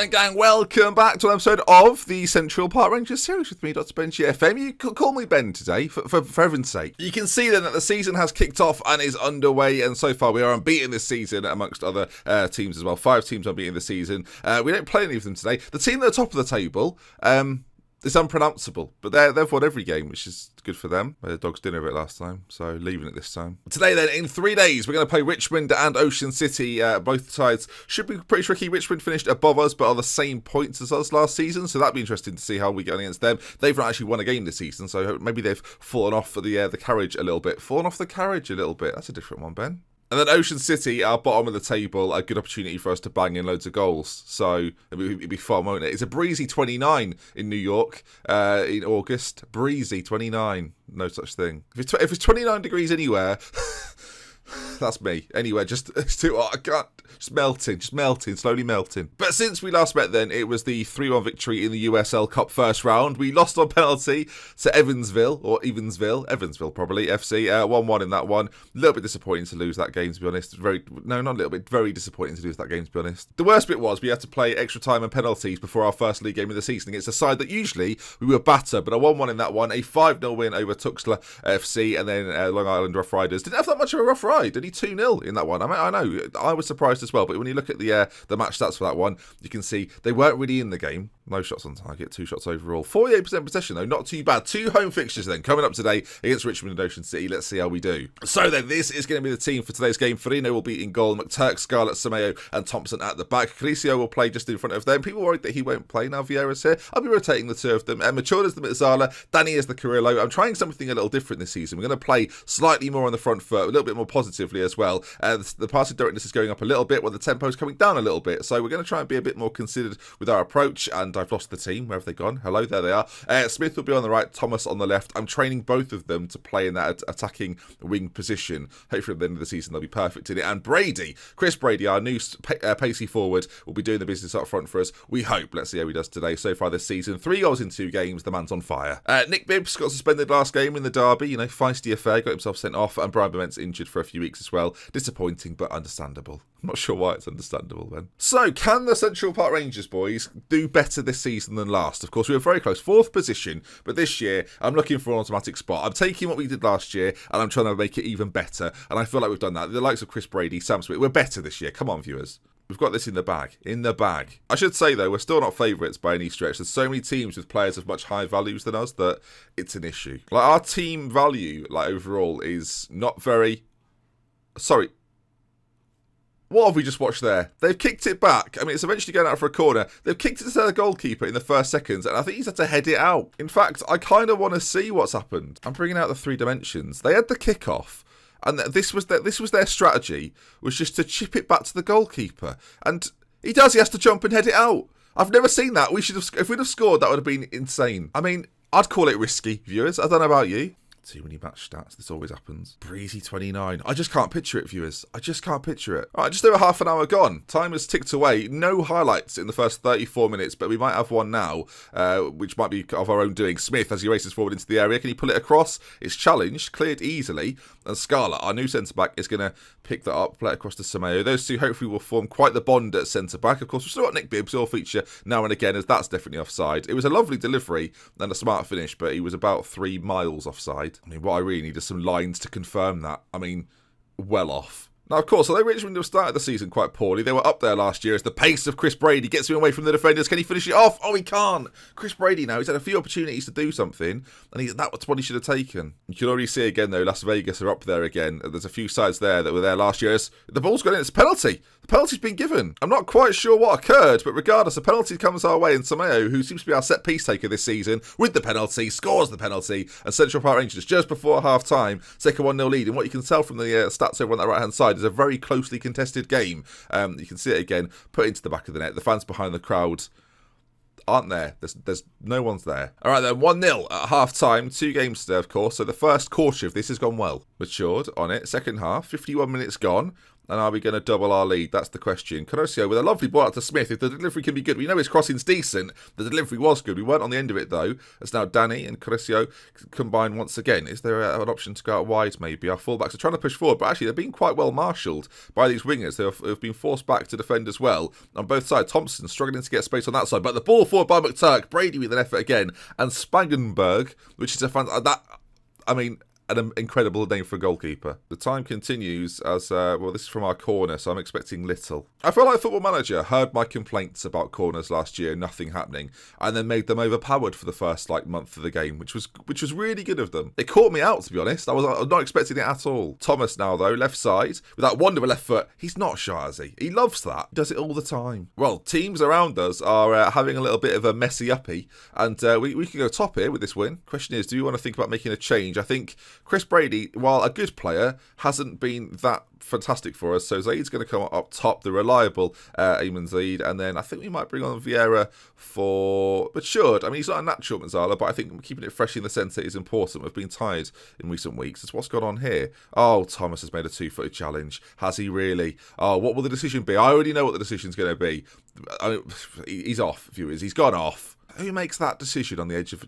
Right, gang, welcome back to an episode of the Central Park Rangers series with me, Dr. Ben GFM. You can call me Ben today, for everyone's sake. You can see then that the season has kicked off and is underway, and so far we are unbeaten this season amongst other teams as well. 5 teams unbeaten this season. We don't play any of them today. The team at the top of the table is unpronounceable, but they've won every game, which is good for them. They had a dog's dinner of it last time, so leaving it this time. Today then, in 3 days, we're going to play Richmond and Ocean City. Both sides should be pretty tricky. Richmond finished above us, but are the same points as us last season, so that'd be interesting to see how we get against them. They've not actually won a game this season, so maybe they've fallen off the carriage a little bit. Fallen off the carriage a little bit. That's a different one, Ben. And then Ocean City, our bottom of the table, a good opportunity for us to bang in loads of goals. So it'd be fun, won't it? It's a breezy 29 in New York in August. Breezy 29. No such thing. If it's 29 degrees anywhere, that's me. Anywhere, it's too hot. I can't. Just melting, slowly melting. But since we last met then, it was the 3-1 victory in the USL Cup first round. We lost on penalty to Evansville probably, FC. 1-1 in that one. A little bit disappointing to lose that game, to be honest. Very disappointing to lose that game, to be honest. The worst bit was we had to play extra time and penalties before our first league game of the season against a side that usually we would batter, but a 1-1 in that one, a 5-0 win over Tuxtla FC, and then Long Island Rough Riders. Didn't have that much of a rough ride. Only 2-0 in that one. I know, I was surprised as well, but when you look at the match stats for that one, you can see they weren't really in the game. No shots on target, 2 shots overall. 48% possession though, not too bad. 2 home fixtures then, coming up today against Richmond and Ocean City. Let's see how we do. So then, this is going to be the team for today's game. Farino will be in goal, McTurk, Scarlett, Sameo and Thompson at the back. Caricio will play just in front of them. People worried that he won't play now Vieira's here. I'll be rotating the 2 of them. Machorda's the Mitzala, Danny is the Carrillo. I'm trying something a little different this season. We're going to play slightly more on the front foot, a little bit more positively as well. The passing directness is going up a little bit, while the tempo is coming down a little bit. So we're going to try and be a bit more considered with our approach, and I've lost the team. Where have they gone? Hello, there they are. Smith will be on the right, Thomas on the left. I'm training both of them to play in that attacking wing position. Hopefully at the end of the season they'll be perfect in it. And Brady, Chris Brady, our new pacey forward, will be doing the business up front for us. We hope. Let's see how he does today. So far this season, 3 goals in 2 games. The man's on fire. Nick Bibbs got suspended last game in the derby. Feisty affair, got himself sent off, and Brian Bement's injured for a few weeks as well. Disappointing, but understandable. I'm not sure why it's understandable then. So, can the Central Park Rangers boys do better this season than last? Of course, we were very close. 4th position, but this year, I'm looking for an automatic spot. I'm taking what we did last year, and I'm trying to make it even better, and I feel like we've done that. The likes of Chris Brady, Sam Smith, we're better this year. Come on, viewers. We've got this in the bag. In the bag. I should say, though, we're still not favourites by any stretch. There's so many teams with players of much higher values than us that it's an issue. Our team value, overall, is not very... Sorry. What have we just watched there? They've kicked it back. I mean, it's eventually going out for a corner. They've kicked it to the goalkeeper in the first seconds, and I think he's had to head it out. In fact, I kind of want to see what's happened. I'm bringing out the 3 dimensions. They had the kickoff, and this was their strategy, was just to chip it back to the goalkeeper. And he has to jump and head it out. I've never seen that. If we'd have scored, that would have been insane. I mean, I'd call it risky, viewers. I don't know about you. Too many match stats. This always happens. Breezy 29. I just can't picture it, viewers. I just can't picture it. All right, just over half an hour gone. Time has ticked away. No highlights in the first 34 minutes, but we might have one now, which might be of our own doing. Smith, as he races forward into the area, can he pull it across? It's challenged, cleared easily. And Scarlett, our new centre-back, is going to pick that up, play it across to Sameo. Those two hopefully will form quite the bond at centre-back. Of course, we've still got Nick Bibbs, who will feature now and again, as that's definitely offside. It was a lovely delivery and a smart finish, but he was about 3 miles offside. I mean, what I really need is some lines to confirm that. I mean, well off. Now, of course, although Richmond have started the season quite poorly, they were up there last year as the pace of Chris Brady gets him away from the defenders. Can he finish it off? Oh, he can't. Chris Brady now, he's had a few opportunities to do something, and that's what he should have taken. You can already see again, though, Las Vegas are up there again. There's a few sides there that were there last year. The ball's gone in. It's a penalty. The penalty's been given. I'm not quite sure what occurred, but regardless, a penalty comes our way, and Sameo, who seems to be our set-piece taker this season, with the penalty, scores the penalty, and Central Park Rangers, just before half-time, take a 1-0 lead. And what you can tell from the stats over on that right-hand side is a very closely contested game. You can see it again, put into the back of the net. The fans behind the crowd aren't there. There's no one's there. All right, then, 1-0 at half-time. 2 games today, of course. So the first quarter of this has gone well. Matured on it. Second half, 51 minutes gone. And are we going to double our lead? That's the question. Corosio with a lovely ball out to Smith. If the delivery can be good, we know his crossing's decent. The delivery was good. We weren't on the end of it, though. It's now Danny and Corosio combined once again. Is there an option to go out wide, maybe? Our fullbacks are trying to push forward, but actually they're being quite well marshalled by these wingers. They've been forced back to defend as well on both sides. Thompson struggling to get space on that side, but the ball forward by McTurk. Brady with an effort again. And Spangenberg, which is an incredible name for a goalkeeper. The time continues as, this is from our corner, so I'm expecting little. I feel like Football Manager heard my complaints about corners last year, nothing happening, and then made them overpowered for the first, month of the game, which was really good of them. It caught me out, to be honest. I was not expecting it at all. Thomas now, though, left side, with that wonderful left foot. He's not shy, is he? He loves that. He does it all the time. Well, teams around us are having a little bit of a messy uppy, and we can go top here with this win. Question is, do you want to think about making a change? I think Chris Brady, while a good player, hasn't been that fantastic for us. So Zaid's going to come up top, the reliable Eamon Zaid, and then I think we might bring on Vieira he's not a natural Manzala, but I think keeping it fresh in the centre is important. We've been tired in recent weeks. That's what's gone on here. Oh, Thomas has made a 2-footed challenge. Has he really? Oh, what will the decision be? I already know what the decision's going to be. He's off, viewers. He's gone off. Who makes that decision on the edge of...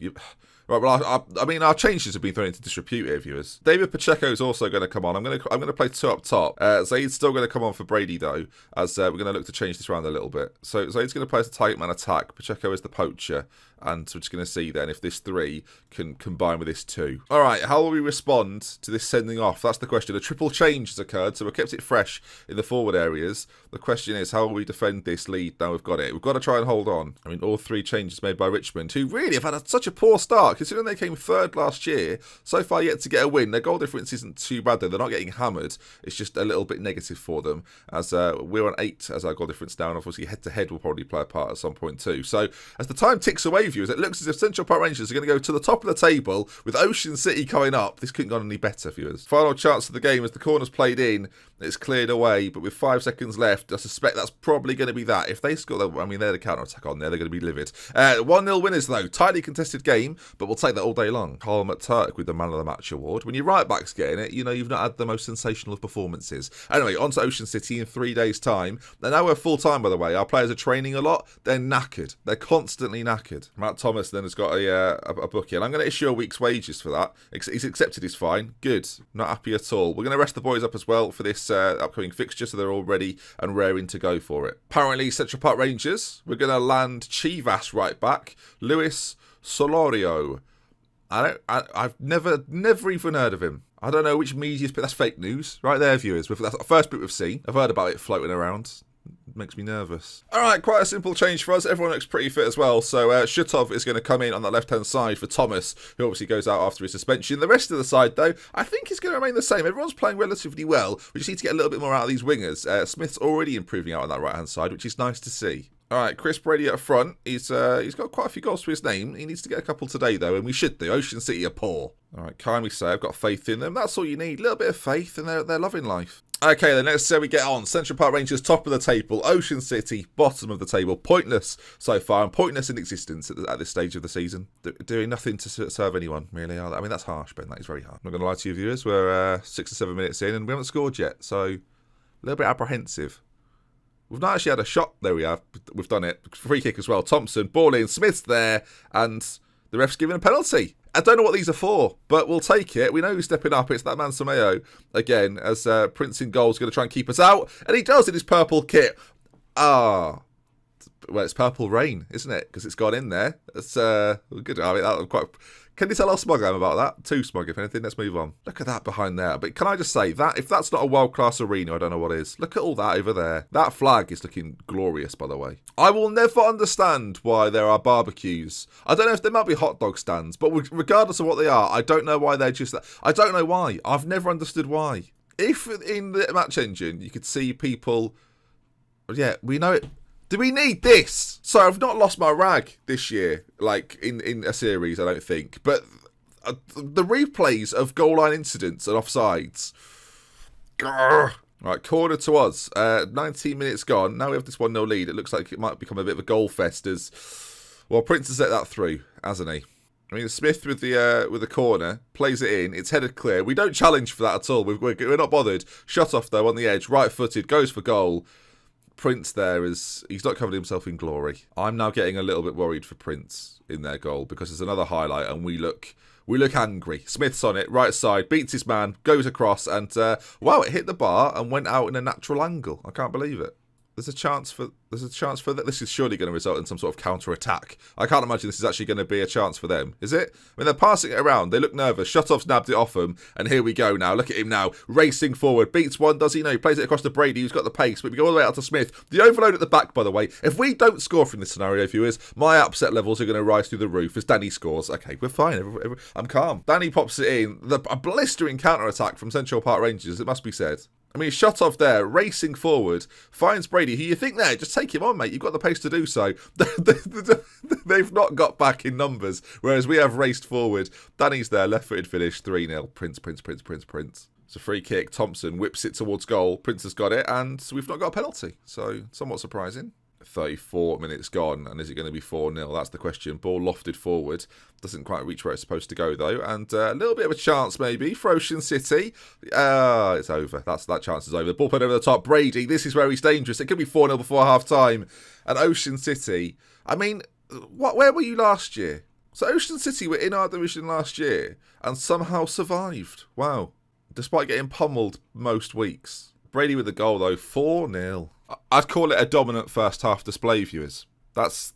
Right, well, our changes have been thrown into disrepute here, viewers. David Pacheco is also going to come on. I'm going to play 2 up top. Zaid's still going to come on for Brady, though, as we're going to look to change this around a little bit. So Zaid's going to play as a target man attack. Pacheco is the poacher. And we're just going to see then if this 3 can combine with this 2. All right, how will we respond to this sending off? That's the question. A triple change has occurred, so we've kept it fresh in the forward areas. The question is, how will we defend this lead now we've got it? We've got to try and hold on. All 3 changes made by Richmond, who really have had such a poor start, considering they came 3rd last year. So far yet to get a win. Their goal difference isn't too bad, though. They're not getting hammered. It's just a little bit negative for them, as we're on 8 as our goal difference now, and obviously head-to-head will probably play a part at some point too. So as the time ticks away, viewers, it looks as if Central Park Rangers are going to go to the top of the table with Ocean City coming up. This couldn't go any better, viewers. Final chance of the game as the corner's played in. It's cleared away, but with 5 seconds left, I suspect that's probably going to be that. If they score, they're the counter-attack on there. They're going to be livid. 1-0 winners, though. Tightly contested game, but we'll take that all day long. Carl McTurk with the Man of the Match award. When your right-back's getting it, you've not had the most sensational of performances. Anyway, on to Ocean City in 3 days' time. And now we're full-time, by the way. Our players are training a lot. They're knackered. They're constantly knackered. Matt Thomas then has got a booking. I'm going to issue a week's wages for that. He's accepted his fine. Good. Not happy at all. We're going to rest the boys up as well for this upcoming fixture, so they're all ready and raring to go for it. Apparently, Central Park Rangers, we're going to land Chivas right back. Luis Solorio. I've never even heard of him. I don't know which media's, but that's fake news. Right there, viewers. That's the first bit we've seen. I've heard about it floating around. Makes me nervous. Alright, quite a simple change for us. Everyone looks pretty fit as well. So Shutov is going to come in on that left-hand side for Thomas, who obviously goes out after his suspension. The rest of the side, though, I think is going to remain the same. Everyone's playing relatively well. We just need to get a little bit more out of these wingers. Smith's already improving out on that right-hand side, which is nice to see. All right, Chris Brady up front. He's got quite a few goals to his name. He needs to get a couple today, though, and we should do. Ocean City are poor. All right, kindly say I've got faith in them. That's all you need. A little bit of faith, and they're loving life. Okay, then let's see how we get on. Central Park Rangers, top of the table. Ocean City, bottom of the table. Pointless so far, and pointless in existence at this stage of the season. Doing nothing to serve anyone, really. I mean, that's harsh, Ben. That is very harsh. I'm not going to lie to you, viewers. We're 6 or 7 minutes in, and we haven't scored yet, so a little bit apprehensive. We've not actually had a shot. There we have. We've done it. Free kick as well. Thompson, ball in. Smith's there. And the ref's giving a penalty. I don't know what these are for, but we'll take it. We know who's stepping up. It's that man Sameo again, as Prince in goal is going to try and keep us out. And he does in his purple kit. Well, it's purple rain, isn't it? Because it's gone in there. It's good. I mean, that was quite... Can you tell how smug I am about that? Too smug, if anything. Let's move on. Look at that behind there. But can I just say, that if that's not a world-class arena, I don't know what is. Look at all that over there. That flag is looking glorious, by the way. I will never understand why there are barbecues. I don't know if there might be hot dog stands, but regardless of what they are, I don't know why they're just... I don't know why. I've never understood why. If in the match engine, you could see people... Yeah, we know it... Do we need this? So I've not lost my rag this year, like in a series, I don't think. But the replays of goal line incidents and offsides. Grr. Right, corner to us. 19 minutes gone. Now we have this 1-0 lead. It looks like it might become a bit of a goal fest as... Well, Prince has let that through, hasn't he? I mean, Smith with the corner plays it in. It's headed clear. We don't challenge for that at all. We're not bothered. Shot off though on the edge, right-footed, goes for goal. Prince he's not covered himself in glory. I'm now getting a little bit worried for Prince in their goal because there's another highlight and we look angry. Smith's on it, right side, beats his man, goes across, and wow, it hit the bar and went out in a natural angle. I can't believe it. There's a chance for that. This is surely going to result in some sort of counter-attack. I can't imagine this is actually going to be a chance for them. Is it? I mean, they're passing it around. They look nervous. Shotov's nabbed it off them. And here we go now. Look at him now. Racing forward. Beats one, does he? No, he plays it across to Brady, who's got the pace. But we go all the way out to Smith. The overload at the back, by the way. If we don't score from this scenario, viewers, my upset levels are going to rise through the roof as Danny scores. Okay, we're fine. I'm calm. Danny pops it in. A blistering counter-attack from Central Park Rangers, it must be said. I mean, shot off there, racing forward, finds Brady, who you think there, just take him on, mate. You've got the pace to do so. They've not got back in numbers, whereas we have raced forward. Danny's there, left-footed finish, 3-0. Prince. It's a free kick. Thompson whips it towards goal. Prince has got it, and we've not got a penalty. So, somewhat surprising. 34 minutes gone, and is it going to be 4-0? That's the question. Ball lofted forward. Doesn't quite reach where it's supposed to go, though. And a little bit of a chance, maybe, for Ocean City. It's over. That chance is over. The ball put over the top. Brady, this is where he's dangerous. It could be 4-0 before half-time. And Ocean City, I mean, where were you last year? So Ocean City were in our division last year and somehow survived. Wow. Despite getting pummeled most weeks. Brady with the goal, though. 4-0. I'd call it a dominant first half display, viewers. That's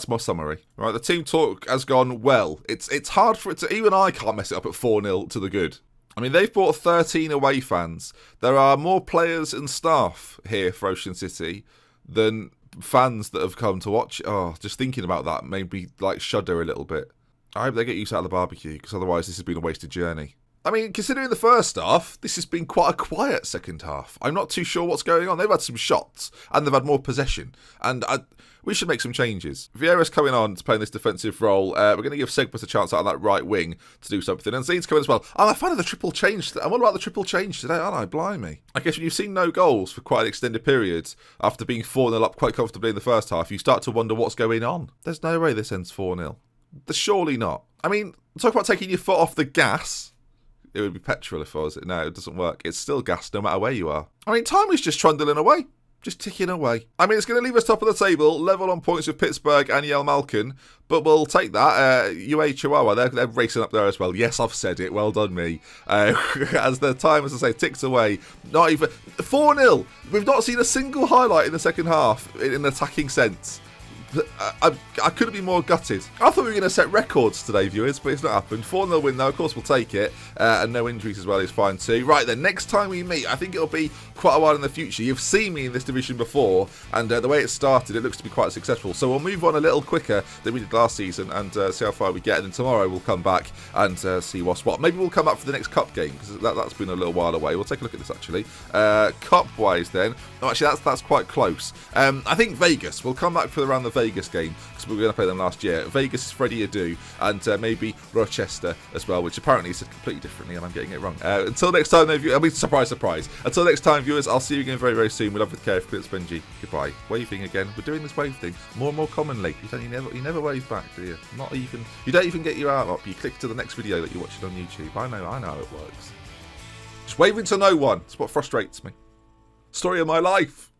my summary. Right, the team talk has gone well. It's hard for it to... Even I can't mess it up at 4-0 to the good. I mean, they've brought 13 away fans. There are more players and staff here for Ocean City than fans that have come to watch. Oh, just thinking about that made me, shudder a little bit. I hope they get used out of the barbecue, because otherwise this has been a wasted journey. I mean, considering the first half, this has been quite a quiet second half. I'm not too sure what's going on. They've had some shots, and they've had more possession. And we should make some changes. Vieira's coming on to play this defensive role. We're going to give Segbus a chance out on that right wing to do something. And Zane's coming as well. I'm a fan of the triple change. I'm all about the triple change today, aren't I? Blimey. I guess when you've seen no goals for quite an extended period, after bebeing 4-0 up quite comfortably in the first half, you start to wonder what's going on. There's no way this ends 4-0. Surely not. I mean, talk about taking your foot off the gas. It would be petrol if I was it. No, it doesn't work. It's still gas no matter where you are. I mean, time is just trundling away. Just ticking away. I mean, it's going to leave us top of the table, level on points with Pittsburgh and Yale Malkin, but we'll take that. UA Chihuahua, they're racing up there as well. Yes, I've said it. Well done, me. As the time, as I say, ticks away. Not even... 4-0. We've not seen a single highlight in the second half in an attacking sense. I couldn't be more gutted. I thought we were going to set records today, viewers, but it's not happened. 4-0 win, though. Of course, we'll take it. And no injuries as well is fine, too. Right, then, next time we meet, I think it'll be quite a while in the future. You've seen me in this division before, and the way it started, it looks to be quite successful. So we'll move on a little quicker than we did last season and see how far we get. And then tomorrow we'll come back and see what's what. Maybe we'll come back for the next Cup game, because that's been a little while away. We'll take a look at this, actually. Cup-wise, then. Oh, actually, that's quite close. I think Vegas. We'll come back for around the Vegas game, because we were going to play them last year. Vegas is Freddie Adu, and maybe Rochester as well, which apparently is completely differently, and I'm getting it wrong. Until next time, surprise, surprise. Until next time, viewers, I'll see you again very, very soon. We love with care, Phillips Benji. Goodbye. Waving again. We're doing this wave thing more and more commonly. You never wave back, do you? You don't even get your arm up. You click to the next video that you're watching on YouTube. I know how it works. Just waving to no one. It's what frustrates me. Story of my life.